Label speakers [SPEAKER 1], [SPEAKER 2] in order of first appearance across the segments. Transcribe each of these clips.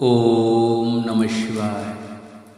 [SPEAKER 1] ओम नमः शिवाय।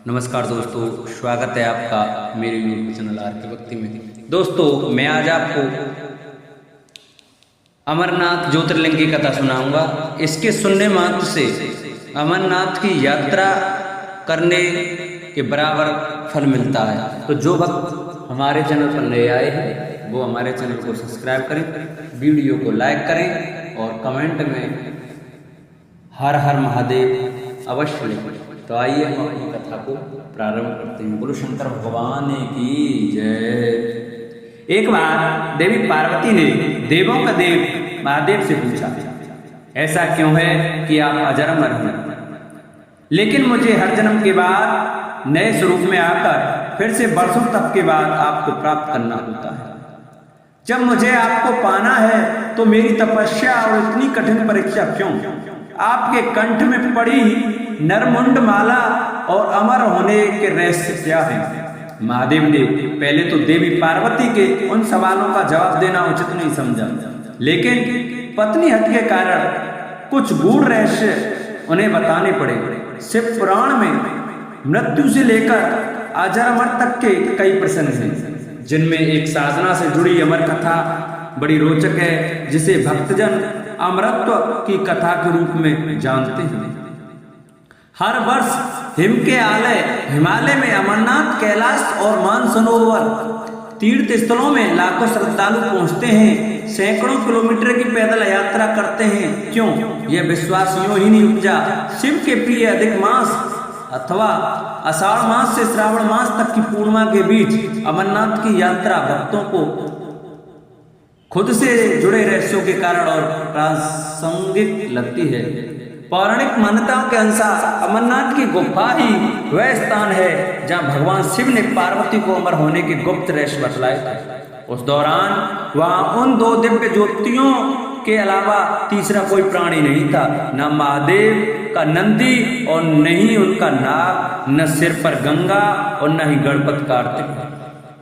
[SPEAKER 1] नमस्कार दोस्तों, स्वागत है आपका मेरे यूट्यूब चैनल आर के भक्ति में। दोस्तों, मैं आज आपको अमरनाथ ज्योतिर्लिंग की कथा सुनाऊंगा। इसके सुनने मात्र से अमरनाथ की यात्रा करने के बराबर फल मिलता है। तो जो भक्त हमारे चैनल पर नए आए हैं वो हमारे चैनल को सब्सक्राइब करें, वीडियो को लाइक करें और कमेंट में हर हर महादेव अवश्य लिखें। तो आइए हम अपनी कथा को प्रारंभ करते हैं। बोलो शंकर भगवान की जय। एक बार देवी पार्वती ने देवों का देव महादेव से पूछा, ऐसा क्यों है कि आप अजर अमर हैं, लेकिन मुझे हर जन्म के बाद नए स्वरूप में आकर फिर से वर्षों तक के बाद आपको प्राप्त करना होता है। जब मुझे आपको पाना है तो मेरी तपस्या और इतनी कठिन परीक्षा क्यों? आपके कंठ में पड़ी नरमुंड माला और अमर होने के रहस्य क्या है? महादेव ने पहले तो देवी पार्वती के उन सवालों का जवाब देना उचित नहीं समझा, लेकिन पत्नी हट के कारण कुछ गूढ़ रहस्य उन्हें बताने पड़े। शिव पुराण में मृत्यु से लेकर अजर अमर तक के कई प्रसंग हैं, जिनमें एक साधना से जुड़ी अमर कथा बड़ी रोचक है, जिसे भक्तजन अमरत्व की कथा के रूप में जानते हैं। हर वर्ष हिमालय में अमरनाथ, कैलाश और मानसरोवर तीर्थ स्थलों में लाखों श्रद्धालु पहुंचते हैं, सैकड़ों किलोमीटर की पैदल यात्रा करते हैं। क्यों? यह विश्वास यूं ही नहीं उपजा। शिव के प्रिय अधिक मास अथवा आषाढ़ मास से श्रावण मास तक की पूर्णिमा के बीच अमरनाथ की यात्रा भक्तों को खुद से जुड़े रहस्यों के कारण और प्रासंगिक लगती है। पौराणिक मान्यताओं के अनुसार अमरनाथ की गुफा ही वह स्थान है जहां भगवान शिव ने पार्वती को अमर होने के गुप्त रहस्य बतलाए थे। उस दौरान वहां उन दो दिव्य ज्योतियों के अलावा तीसरा कोई प्राणी नहीं था, न महादेव का नंदी और न ही उनका नाग, न सिर पर गंगा और न ही गणपति कार्तिक।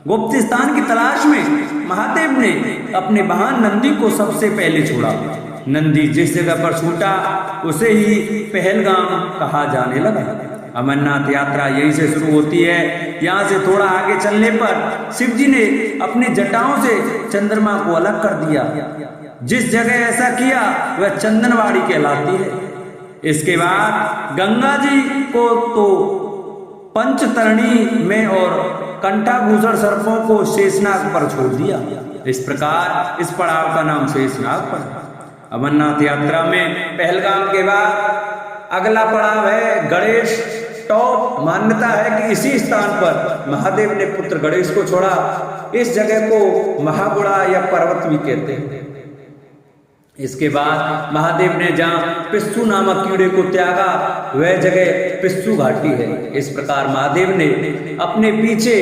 [SPEAKER 1] गुप्त स्थान की तलाश में महादेव ने अपने वाहन नंदी को सबसे पहले छोड़ा। नंदी जिस जगह पर छूटा उसे ही पहलगाम कहा जाने लगा। अमरनाथ यात्रा यहीं से शुरू होती है। यहाँ से थोड़ा आगे चलने पर शिव जी ने अपनी जटाओं से चंद्रमा को अलग कर दिया। जिस जगह ऐसा किया वह चंदनवाड़ी कहलाती है। इसके बाद गंगा जी को तो पंचतरणी में और कंठाभूषण सर्पों को शेषनाग पर छोड़ दिया। इस प्रकार इस पड़ाव का नाम शेषनाग पड़ा। अमरनाथ यात्रा में पहलगाम के बाद अगला पड़ाव है गणेश टॉप। मान्यता है कि इसी स्थान पर महादेव ने पुत्र गणेश को छोड़ा। इस जगह को महागुड़ा या पर्वत भी कहते हैं। इसके बाद महादेव ने जहां पिस्सू नामक कीड़े को त्यागा वह जगह पिस्सू घाटी है। इस प्रकार महादेव ने अपने पीछे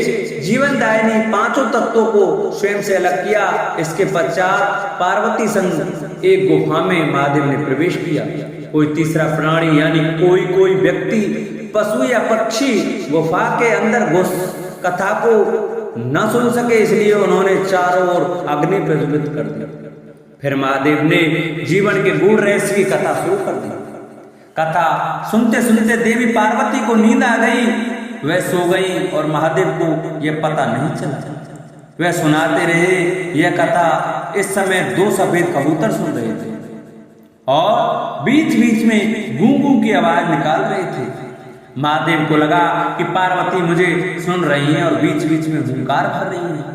[SPEAKER 1] जीवनदायिनी पांचों तत्वों को स्वयं से अलग किया। इसके पश्चात पार्वती संग एक गुफा में महादेव ने प्रवेश किया। कोई तीसरा प्राणी यानी कोई व्यक्ति, पशु या पक्षी गुफा के अंदर घुस कथा को न सुन सके, इसलिए उन्होंने चारों ओर अग्नि प्रज्वलित कर दी। फिर महादेव ने जीवन के गूढ़ रहस्य की कथा शुरू कर दी। कथा सुनते सुनते देवी पार्वती को नींद आ गई। वह सो गई और महादेव को यह पता नहीं चला। वह सुनाते रहे। यह कथा इस समय दो सफेद कबूतर सुन रहे थे और बीच बीच में गूं गूं की आवाज निकाल रहे थे। महादेव को लगा कि पार्वती मुझे सुन रही हैं और बीच बीच में हुंकार भर रही हैं।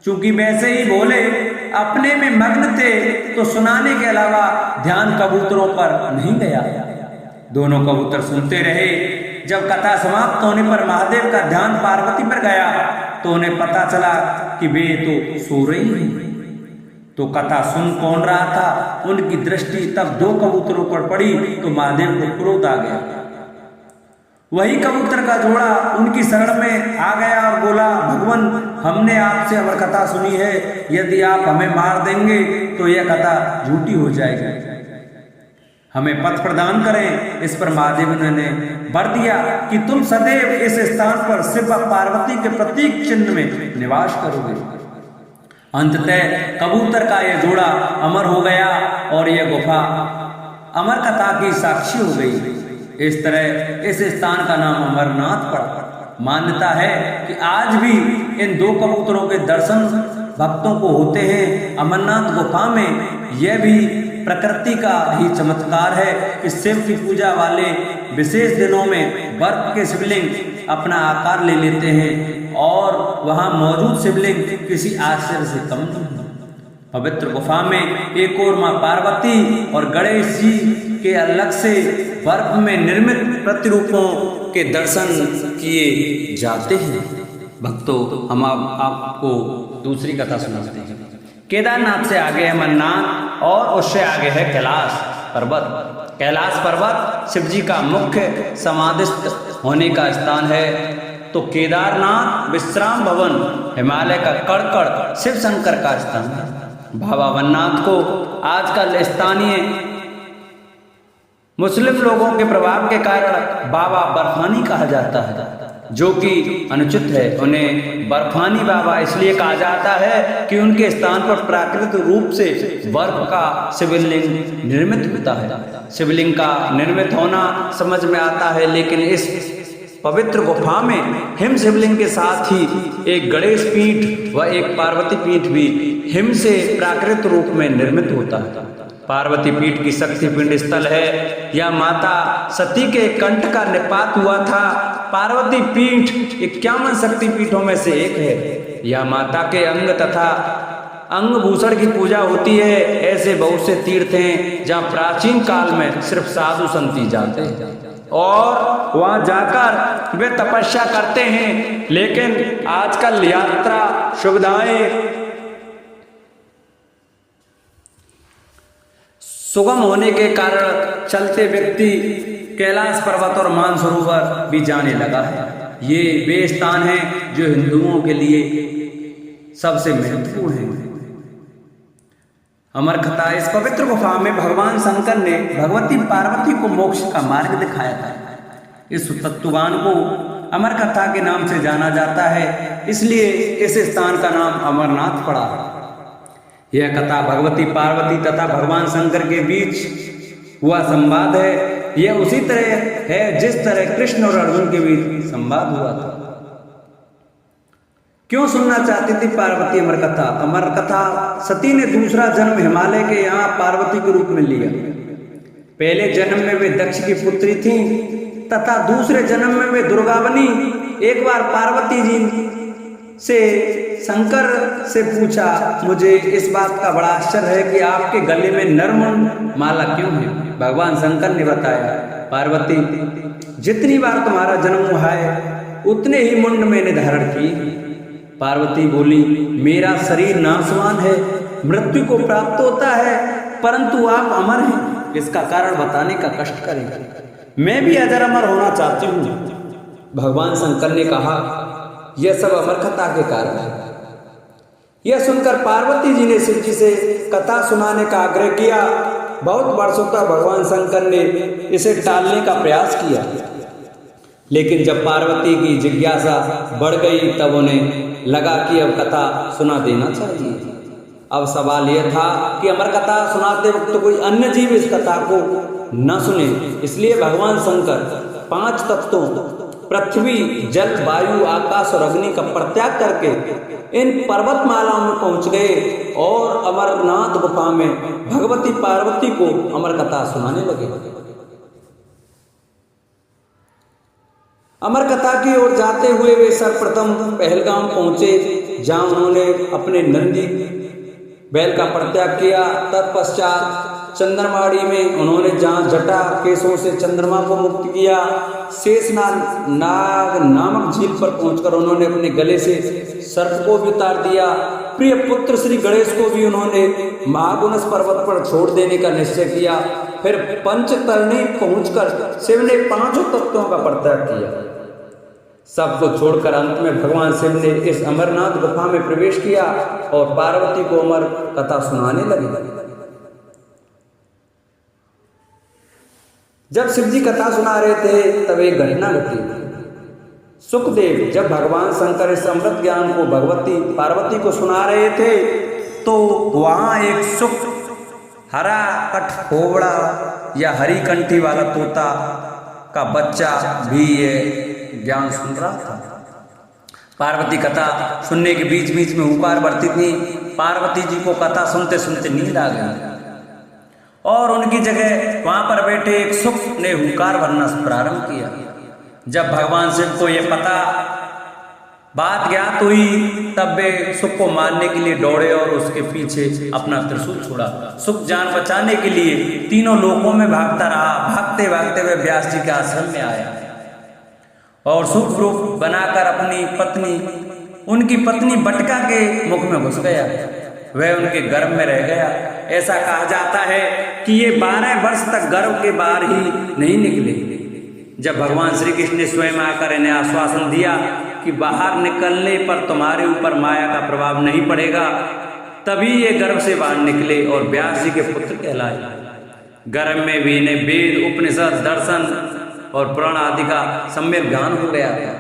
[SPEAKER 1] चूंकि वैसे ही भोले अपने में मग्न थे तो सुनाने के अलावा ध्यान कबूतरों पर नहीं गया। दोनों कबूतर सुनते रहे। जब कथा समाप्त होने पर महादेव का ध्यान पार्वती पर गया तो उन्हें पता चला कि वे तो सो रही हैं। तो कथा सुन कौन रहा था? उनकी दृष्टि तब दो कबूतरों पर पड़ी तो महादेव को क्रोध आ गया। वही कबूतर का जोड़ा उनकी शरण में आ गया और बोला, भगवान, हमने आपसे अमर कथा सुनी है। यदि आप हमें मार देंगे तो यह कथा झूठी हो जाएगी। हमें पथ प्रदान करें। इस पर महादेव ने वर दिया कि तुम सदैव इस स्थान पर शिव पार्वती के प्रतीक चिन्ह में निवास करोगे। अंततः कबूतर का यह जोड़ा अमर हो गया और यह गुफा अमर कथा की साक्षी हो गई। इस तरह इस स्थान का नाम अमरनाथ पड़ा। मान्यता है कि आज भी इन दो कबूतरों के दर्शन भक्तों को होते हैं। अमरनाथ गुफा में यह भी प्रकृति का ही चमत्कार है कि शिव की पूजा वाले विशेष दिनों में बर्फ के शिवलिंग अपना आकार ले लेते हैं और वहां मौजूद शिवलिंग किसी आश्चर्य से कम नहीं। पवित्र गुफा में एक और मां पार्वती और गणेश जी के अलग से बर्फ में निर्मित प्रतिरूपों के दर्शन किए जाते हैं। भक्तों, हम आपको दूसरी कथा सुनाते हैं। केदारनाथ से आगे अमरनाथ और उससे आगे है कैलाश पर्वत। कैलाश पर्वत शिव जी का मुख्य समाधिस्थ होने का स्थान है। तो केदारनाथ विश्राम भवन हिमालय का कड़कड़ शिव शंकर का स्थान है। बाबा अमरनाथ को आजकल स्थानीय मुस्लिम लोगों के प्रभाव के कारण बाबा बर्फानी कहा जाता है, जो कि अनुचित है। उन्हें बर्फानी बाबा इसलिए कहा जाता है कि उनके स्थान पर प्राकृतिक रूप से बर्फ का शिवलिंग निर्मित होता है। शिवलिंग का निर्मित होना समझ में आता है, लेकिन इस पवित्र गुफा में हिम शिवलिंग के साथ ही एक गणेश पीठ व एक पार्वती पीठ भी हिम से प्राकृतिक रूप में निर्मित होता है। पार्वती पीठ की शक्ति पिंड स्थल है। यह माता सती के कंठ का निपात हुआ था। पार्वती पीठ 51 शक्ति पीठों में से एक है। यह माता के अंग तथा अंग भूषण की पूजा होती है। ऐसे बहुत से तीर्थ हैं जहाँ प्राचीन काल में सिर्फ साधु संत ही जाते हैं और वहां जाकर वे तपस्या करते हैं। लेकिन आजकल यात्रा सुविधाएं सुगम होने के कारण चलते व्यक्ति कैलाश पर्वत और मानसरोवर भी जाने लगा है। ये वे स्थान हैं जो हिंदुओं के लिए सबसे महत्वपूर्ण है। अमर कथा। इस पवित्र गुफा में भगवान शंकर ने भगवती पार्वती को मोक्ष का मार्ग दिखाया था। इस तत्वज्ञान को अमर कथा के नाम से जाना जाता है, इसलिए इस स्थान का नाम अमरनाथ पड़ा। यह कथा भगवती पार्वती तथा भगवान शंकर के बीच हुआ संवाद है। यह उसी तरह है जिस तरह कृष्ण और अर्जुन के बीच संवाद हुआ था। क्यों सुनना चाहती थी पार्वती अमर कथा? अमर कथा सती ने दूसरा जन्म हिमालय के यहाँ पार्वती के रूप में लिया। पहले जन्म में वे दक्ष की पुत्री थीं तथा दूसरे जन्म में वे दुर्गा बनी। एक बार पार्वती जी से शंकर से पूछा, मुझे इस बात का बड़ा आश्चर्य है कि आपके गले में नरमुंड माला क्यों है? भगवान शंकर ने बताया, पार्वती जितनी बार तुम्हारा जन्म हुआ है उतने ही मुंड मैंने धारण की। पार्वती बोली, मेरा शरीर नाशवान है, मृत्यु को प्राप्त होता है, परंतु आप अमर हैं, इसका कारण बताने का कष्ट करें। मैं भी अजर अमर होना चाहती हूँ। भगवान शंकर ने कहा, यह सब अमर कथा के कारण है। यह सुनकर पार्वती जी ने शिव जी से कथा सुनाने का आग्रह किया। बहुत वर्षों तक भगवान शंकर ने इसे टालने का प्रयास किया, लेकिन जब पार्वती की जिज्ञासा बढ़ गई तब उन्हें लगा कि अब कथा सुना देना चाहिए। अब सवाल यह था कि अमर कथा सुनाते वक्त कोई अन्य जीव इस कथा को न सुने, इसलिए भगवान शंकर 5 तत्वों पृथ्वी, जल, वायु, आकाश और अग्नि का परित्याग करके इन पर्वतमालाओं में पहुंच गए और अमरनाथ गुफा में भगवती पार्वती को अमर कथा सुनाने लगे। अमर कथा की ओर जाते हुए वे सर्वप्रथम पहलगाम पहुंचे, जहां उन्होंने अपने नंदी बैल का परित्याग किया। तत्पश्चात चंद्रमाड़ी में उन्होंने जहां जटा केशों से चंद्रमा को मुक्त किया, शेषनाग नामक झील पर पहुंचकर उन्होंने अपने गले से सर्प को भी उतार दिया। प्रिय पुत्र श्री गणेश को भी उन्होंने महागुणस पर्वत पर छोड़ देने का निश्चय किया। फिर पंचतरणी पहुंचकर शिव ने 5 तत्वों का परित्याग किया। सबको छोड़कर अंत में भगवान शिव ने इस अमरनाथ गुफा में प्रवेश किया और पार्वती को अमर कथा सुनाने लगे। जब शिव जी कथा सुना रहे थे तब एक घटना घटी। सुखदेव जब भगवान शंकर इस अमृत ज्ञान को भगवती पार्वती को सुना रहे थे तो वहां एक सुख हरा कठफोबड़ा या हरी कंठी वाला तोता का बच्चा भी ये ज्ञान सुन रहा था। पार्वती कथा सुनने के बीच बीच में हुंकार भरती थी। पार्वती जी को कथा सुनते सुनते नींद आ गई और उनकी जगह वहां पर बैठे एक सुख ने हुंकार भरना प्रारंभ किया। जब भगवान शिव को यह पता बात ज्ञात हुई तब वे सुख को मारने के लिए दौड़े और उसके पीछे अपना त्रिशूल छोड़ा। सुख जान बचाने के लिए तीनों लोकों में भागता रहा। भागते भागते वे व्यास जी के आश्रम में आया और सुख रूप बनाकर अपनी पत्नी, उनकी पत्नी बटका के मुख में घुस गया। वह उनके गर्भ में रह गया। ऐसा कहा जाता है कि ये 12 वर्ष तक गर्भ के बाहर ही नहीं निकले। जब भगवान श्री कृष्ण ने स्वयं आकर इन्हें आश्वासन दिया कि बाहर निकलने पर तुम्हारे ऊपर माया का प्रभाव नहीं पड़ेगा, तभी ये गर्भ से बाहर निकले और व्यास जी के पुत्र कहलाए। गर्भ में भी इन्हें वेद, उपनिषद, दर्शन और पुराण आदि का सम्यक ज्ञान हो गया था।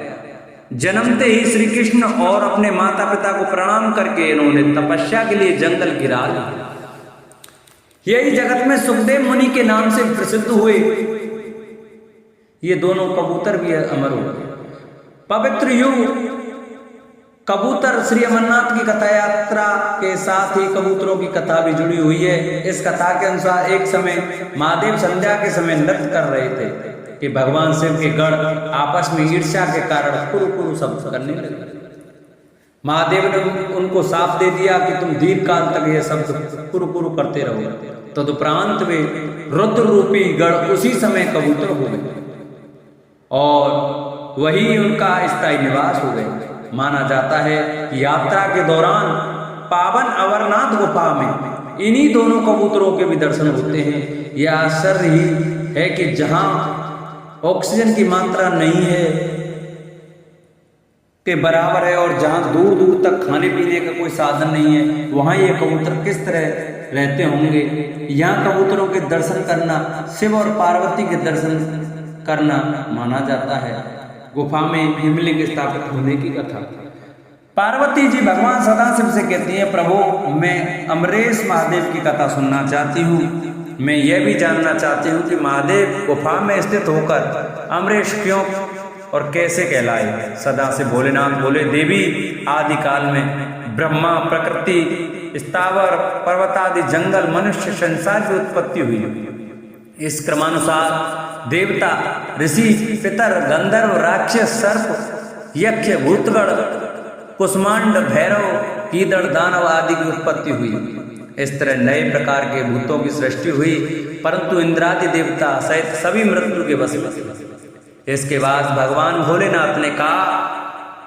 [SPEAKER 1] जन्मते ही श्री कृष्ण और अपने माता पिता को प्रणाम करके इन्होंने तपस्या के लिए जंगल गिरा लिया। यही जगत में सुखदेव मुनि के नाम से प्रसिद्ध हुए। ये दोनों कबूतर भी अमर हो गए। पवित्र युग कबूतर श्री अमरनाथ की कथा यात्रा के साथ ही कबूतरों की कथा भी जुड़ी हुई है। इस कथा के अनुसार एक समय महादेव संध्या के समय नृत्य कर रहे थे कि भगवान शिव के गण आपस में ईर्ष्या के कारण कुरु कुरु शब्द करने लगे। महादेव ने उनको साफ दे दिया कि तुम दीर्घ काल तक ये शब्द कुरु कुरु करते रहो। तदुपरांत वे रुद्र रूपी गण उसी समय कबूतर हो गए और वही उनका स्थायी निवास हो गए। माना जाता है कि यात्रा के दौरान पावन अमरनाथ गुफा में इन्हीं दोनों कबूतरों के भी दर्शन होते हैं। यह आश्चर्य ही है कि जहां ऑक्सीजन की मात्रा नहीं है के बराबर है और जहां दूर दूर तक खाने पीने का कोई साधन नहीं है, वहां ये कबूतर किस तरह रहते होंगे। यहाँ कबूतरों के दर्शन करना शिव और पार्वती के दर्शन करना माना जाता है। गुफा में हिमलिंग स्थापित होने की कथा। पार्वती जी भगवान सदाशिव से कहती है, प्रभु मैं अमरेश महादेव की कथा सुनना चाहती हूँ। मैं यह भी जानना चाहती हूँ कि महादेव गुफा में स्थित होकर अमरेश क्यों और कैसे कहलाए। सदाशिव भोलेनाथ बोले, देवी आदि काल में ब्रह्मा, प्रकृति, स्थावर, पर्वतादि, जंगल, मनुष्य, संसार की उत्पत्ति हुई। इस क्रमानुसार देवता, ऋषि, पितर, गंधर्व, राक्षस, सर्प, यक्ष, भूतगण, कुष्मांड, भैरव, कीदड़, दानव आदि की उत्पत्ति हुई। इस तरह नए प्रकार के भूतों की सृष्टि हुई, परंतु इंद्रादि देवता सहित सभी मृत्यु के वश में थे। इसके बाद भगवान भोलेनाथ ने कहा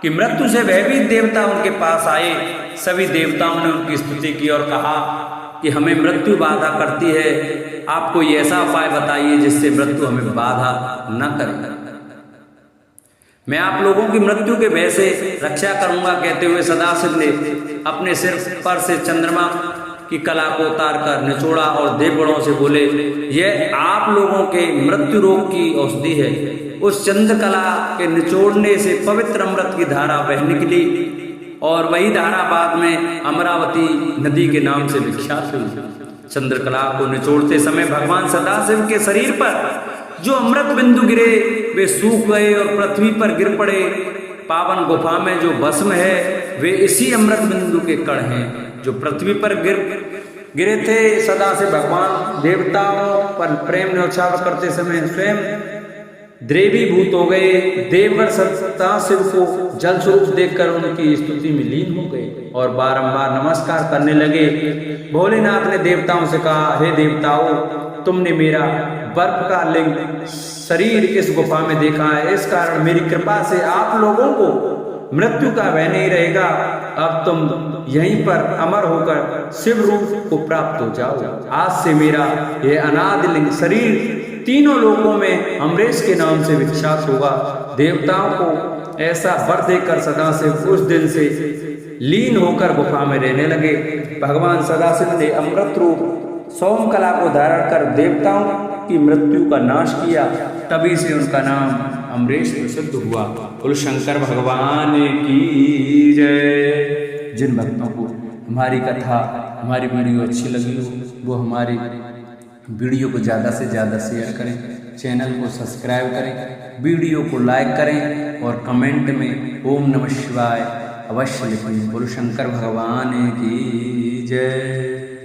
[SPEAKER 1] कि मृत्यु से भयभीत देवता उनके पास आए। सभी देवताओं ने उनकी स्तुति की और कहा कि हमें मृत्यु बाधा करती है, आप कोई ऐसा उपाय बताइए जिससे मृत्यु हमें बाधा न करे। मैं आप लोगों की मृत्यु के भय से रक्षा करूंगा, कहते हुए सदाशिव ने अपने सिर पर से चंद्रमा की कला को उतार कर निचोड़ा और देवगणों से बोले, यह आप लोगों के मृत्यु रोग की औषधि है। उस चंद्रकला के निचोड़ने से पवित्र अमृत की धारा बह निकली और वही धारा बाद में अमरावती नदी के नाम से विख्यात हुई। चंद्रकला को निचोड़ते समय भगवान सदाशिव के शरीर पर जो अमृत बिंदु गिरे वे सूख गए और पृथ्वी पर गिर पड़े। पावन गुफा में जो भस्म है वे इसी अमृत बिंदु के कण हैं जो पृथ्वी पर गिरे थे। सदाशिव भगवान देवताओं पर प्रेम न्यौछावर करते समय स्वयं द्रवीभूत हो गए। देववर सदाशिव को जल स्वरूप देखकर उनकी स्तुति में लीन हो गए और बारंबार नमस्कार करने लगे। भोलेनाथ ने देवताओं से कहा, हे देवताओं, तुमने मेरा बर्फ का लिंग शरीर इस गुफा में देखा है, इस कारण मेरी कृपा से आप लोगों को मृत्यु का भय नहीं रहेगा। अब तुम यहीं पर अमर होकर शिव रूप को प्राप्त हो जाओ। आज से मेरा यह अनादि लिंग शरीर तीनों लोकों में अमरेश के नाम से विख्यात होगा। देवताओं को ऐसा वर देकर सदाशिव उस दिन से लीन होकर गुफा में रहने लगे। भगवान सदाशिव ने अमृत रूप सोमकला को धारण कर देवताओं की मृत्यु का नाश किया, तभी से उनका नाम अमरेश प्रसिद्ध हुआ। बोलो शंकर भगवान की जय। जिन भक्तों को हमारी कथा, हमारी वीडियो अच्छी लगी हो वो हमारी वीडियो को ज़्यादा से ज़्यादा शेयर करें, चैनल को सब्सक्राइब करें, वीडियो को लाइक करें और कमेंट में ओम नमः शिवाय अवश्य लिखें। बोलो शंकर भगवान की जय।